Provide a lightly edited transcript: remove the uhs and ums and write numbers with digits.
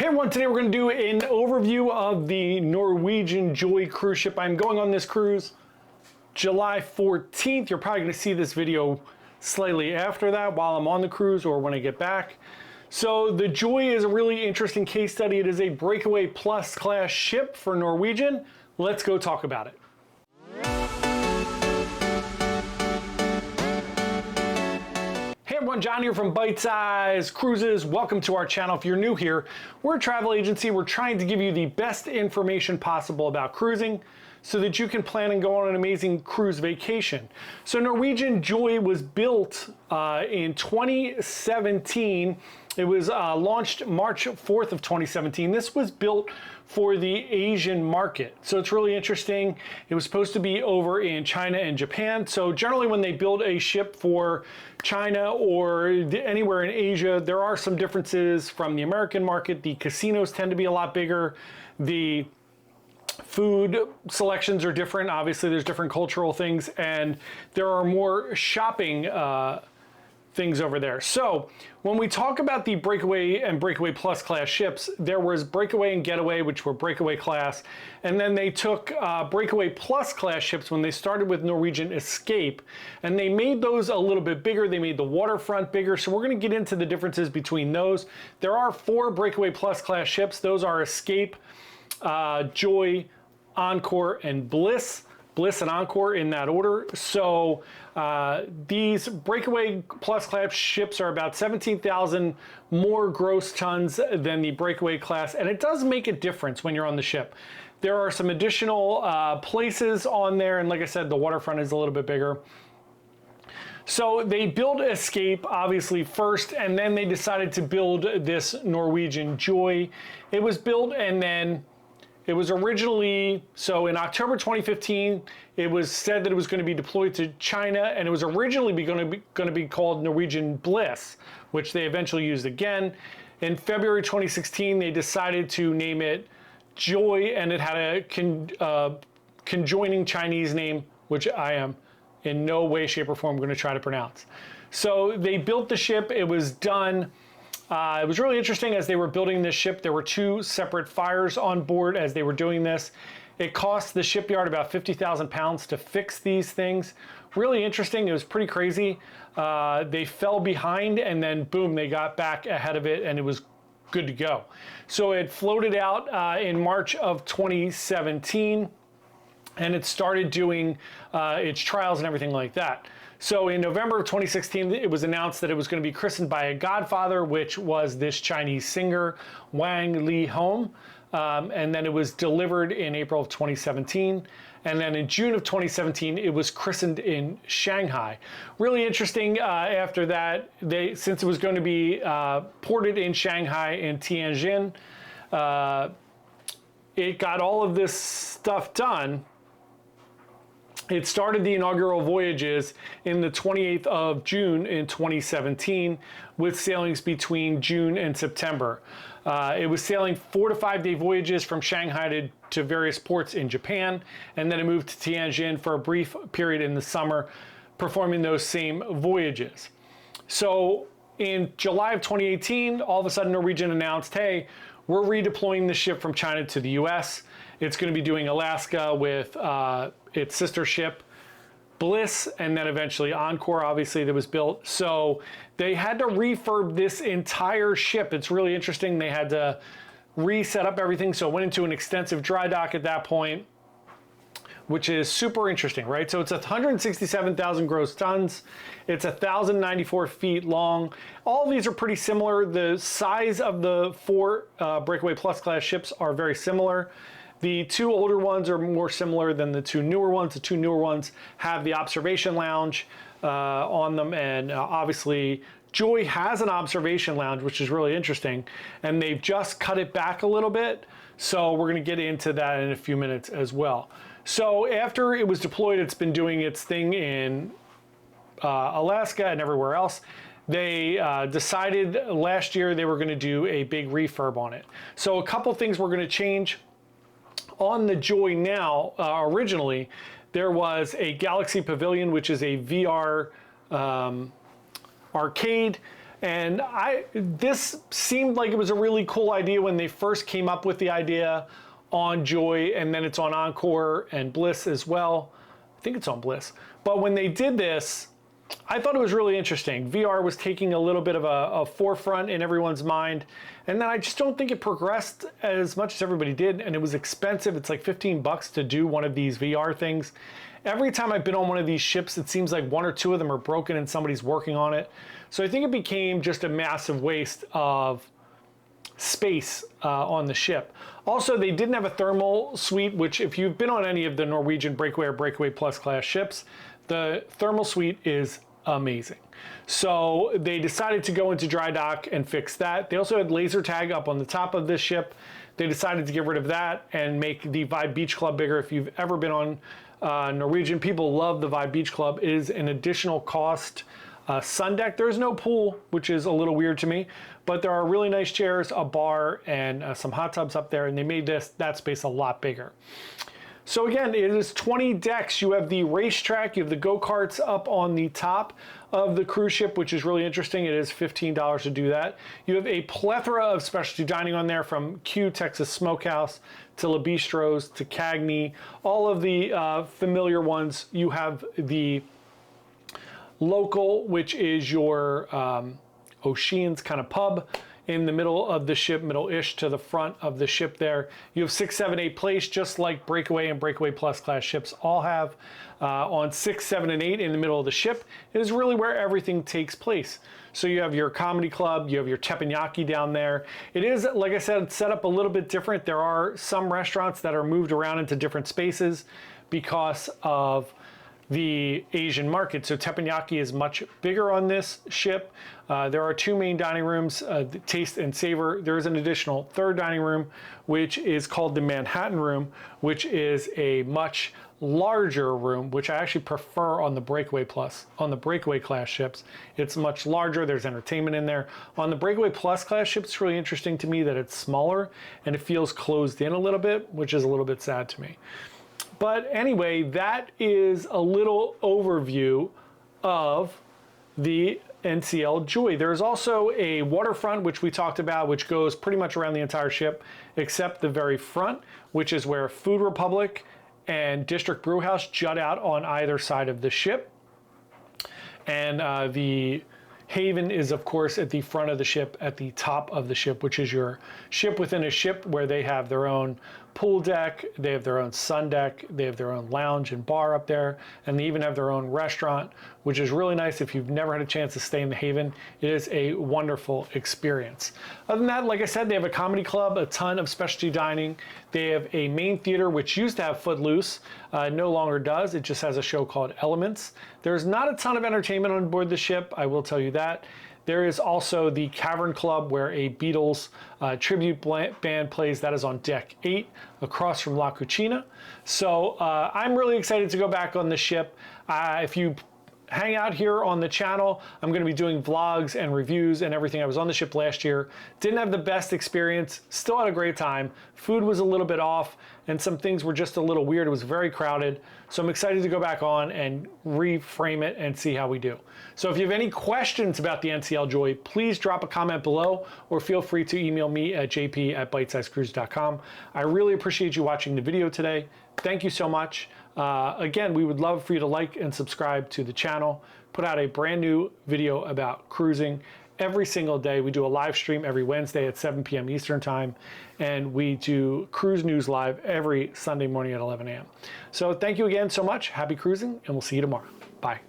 Hey everyone, today we're going to do an overview of the Norwegian Joy cruise ship. I'm going on this cruise July 14th. You're probably going to see this video slightly after that while I'm on the cruise or when I get back. So the Joy is a really interesting case study. It is a Breakaway Plus class ship for Norwegian. Let's go talk about it. Hey everyone, John here from byte-size Cruises. Welcome to our channel. If you're new here, we're a travel agency. We're trying to give you the best information possible about cruising so that you can plan and go on an amazing cruise vacation. So Norwegian Joy was built in 2017. It was launched March 4th of 2017. This was built for the Asian market. So it's really interesting. It was supposed to be over in China and Japan. So generally when they build a ship for China or anywhere in Asia, there are some differences from the American market. The casinos tend to be a lot bigger. The food selections are different. Obviously there's different cultural things and there are more shopping things over there. So when we talk about the Breakaway and Breakaway Plus class ships, there was Breakaway and Getaway, which were Breakaway class, and then they took Breakaway Plus class ships when they started with Norwegian Escape, and they made those a little bit bigger. They made the waterfront bigger, so we're going to get into the differences between those. There are 4 Breakaway Plus class ships. Those are Escape, Joy, Encore, and Bliss. Bliss and Encore in that order. So these Breakaway Plus class ships are about 17,000 more gross tons than the Breakaway class, and it does make a difference when you're on the ship. There are some additional places on there, and like I said, the waterfront is a little bit bigger. So they built Escape obviously first, and then they decided to build this Norwegian Joy. It was built and then it was originally, so in October 2015, it was said that it was going to be deployed to China, and it was originally going to be called Norwegian Bliss, which they eventually used again. In February 2016, they decided to name it Joy, and it had a conjoining Chinese name, which I am in no way, shape, or form going to try to pronounce. So they built the ship. It was done. It was really interesting as they were building this ship. There were 2 separate fires on board as they were doing this. It cost the shipyard about 50,000 pounds to fix these things. Really interesting. It was pretty crazy. They fell behind and then boom, they got back ahead of it and it was good to go. So it floated out in March of 2017 and it started doing its trials and everything like that. So in November of 2016, it was announced that it was going to be christened by a godfather, which was this Chinese singer, Wang Li-hong. And then it was delivered in April of 2017. And then in June of 2017, it was christened in Shanghai. Really interesting after that, since it was going to be ported in Shanghai and Tianjin, it got all of this stuff done. It started the inaugural voyages in the 28th of June in 2017 with sailings between June and September. It was sailing 4 to 5 day voyages from Shanghai to various ports in Japan, and then it moved to Tianjin for a brief period in the summer, performing those same voyages. So in July of 2018, all of a sudden Norwegian announced, hey, we're redeploying the ship from China to the US. It's going to be doing Alaska with its sister ship, Bliss, and then eventually Encore, obviously, that was built. So they had to refurb this entire ship. It's really interesting. They had to reset up everything. So it went into an extensive dry dock at that point, which is super interesting, right? So it's 167,000 gross tons. It's 1,094 feet long. All of these are pretty similar. The size of the 4 Breakaway Plus class ships are very similar. The 2 older ones are more similar than the 2 newer ones. The 2 newer ones have the observation lounge on them, and obviously Joy has an observation lounge, which is really interesting, and they've just cut it back a little bit. So we're going to get into that in a few minutes as well. So after it was deployed, it's been doing its thing in Alaska and everywhere else. They decided last year they were going to do a big refurb on it. So a couple things we're going to change. On the Joy now, originally, there was a Galaxy Pavilion, which is a VR arcade. And this seemed like it was a really cool idea when they first came up with the idea on Joy, and then it's on Encore and Bliss as well. I think it's on Bliss. But when they did this, I thought it was really interesting. VR was taking a little bit of a forefront in everyone's mind, and then I just don't think it progressed as much as everybody did, and it was expensive. It's like 15 bucks to do one of these VR things. Every time I've been on one of these ships, it seems like one or two of them are broken and somebody's working on it. So I think it became just a massive waste of space on the ship. Also, they didn't have a thermal suite, which if you've been on any of the Norwegian Breakaway or Breakaway Plus class ships, the thermal suite is amazing. So they decided to go into dry dock and fix that. They also had laser tag up on the top of this ship. They decided to get rid of that and make the Vibe Beach Club bigger. If you've ever been on Norwegian, people love the Vibe Beach Club. It is an additional cost sun deck. There's no pool, which is a little weird to me, but there are really nice chairs, a bar, and some hot tubs up there, and they made that space a lot bigger. So again, it is 20 decks. You have the racetrack, you have the go-karts up on the top of the cruise ship, which is really interesting. It is $15 to do that. You have a plethora of specialty dining on there, from Q Texas Smokehouse to La Bistro's to Cagney, all of the familiar ones. You have the local, which is your O'Shea's kind of pub in the middle of the ship, middle-ish to the front of the ship there. You have 6, 7, 8 place, just like Breakaway and Breakaway Plus class ships all have. On 6, 7, and 8 in the middle of the ship is really where everything takes place. So you have your comedy club, you have your teppanyaki down there. It is, like I said, set up a little bit different. There are some restaurants that are moved around into different spaces because of the Asian market. So teppanyaki is much bigger on this ship. There are 2 main dining rooms, Taste and Savor. There is an additional 3rd dining room, which is called the Manhattan Room, which is a much larger room, which I actually prefer on the Breakaway Plus. On the Breakaway class ships, it's much larger. There's entertainment in there. On the Breakaway Plus class ships, it's really interesting to me that it's smaller and it feels closed in a little bit, which is a little bit sad to me. But anyway, that is a little overview of the NCL Joy. There's also a waterfront, which we talked about, which goes pretty much around the entire ship, except the very front, which is where Food Republic and District Brewhouse jut out on either side of the ship. And the Haven is, of course, at the front of the ship, at the top of the ship, which is your ship within a ship, where they have their own pool deck, they have their own sun deck, they have their own lounge and bar up there, and they even have their own restaurant, which is really nice. If you've never had a chance to stay in the Haven, it is a wonderful experience. Other than that, like I said, they have a comedy club, a ton of specialty dining. They have a main theater, which used to have Footloose, no longer does. It just has a show called Elements. There's not a ton of entertainment on board the ship, I will tell you that. There is also the Cavern Club, where a Beatles tribute band plays. That is on deck 8 across from La Cucina. So I'm really excited to go back on the ship. If you hang out here on the channel, I'm going to be doing vlogs and reviews and everything. I was on the ship last year. Didn't have the best experience. Still had a great time. Food was a little bit off, and some things were just a little weird. It was very crowded. So I'm excited to go back on and reframe it and see how we do. So if you have any questions about the NCL Joy, please drop a comment below, or feel free to email me at jp@bytesizecruise.com. I really appreciate you watching the video today. Thank you so much. Again, we would love for you to like and subscribe to the channel. Put out a brand new video about cruising every single day. We do a live stream every Wednesday at 7 p.m. Eastern time, and we do Cruise News Live every Sunday morning at 11 a.m. So thank you again so much. Happy cruising, and we'll see you tomorrow. Bye.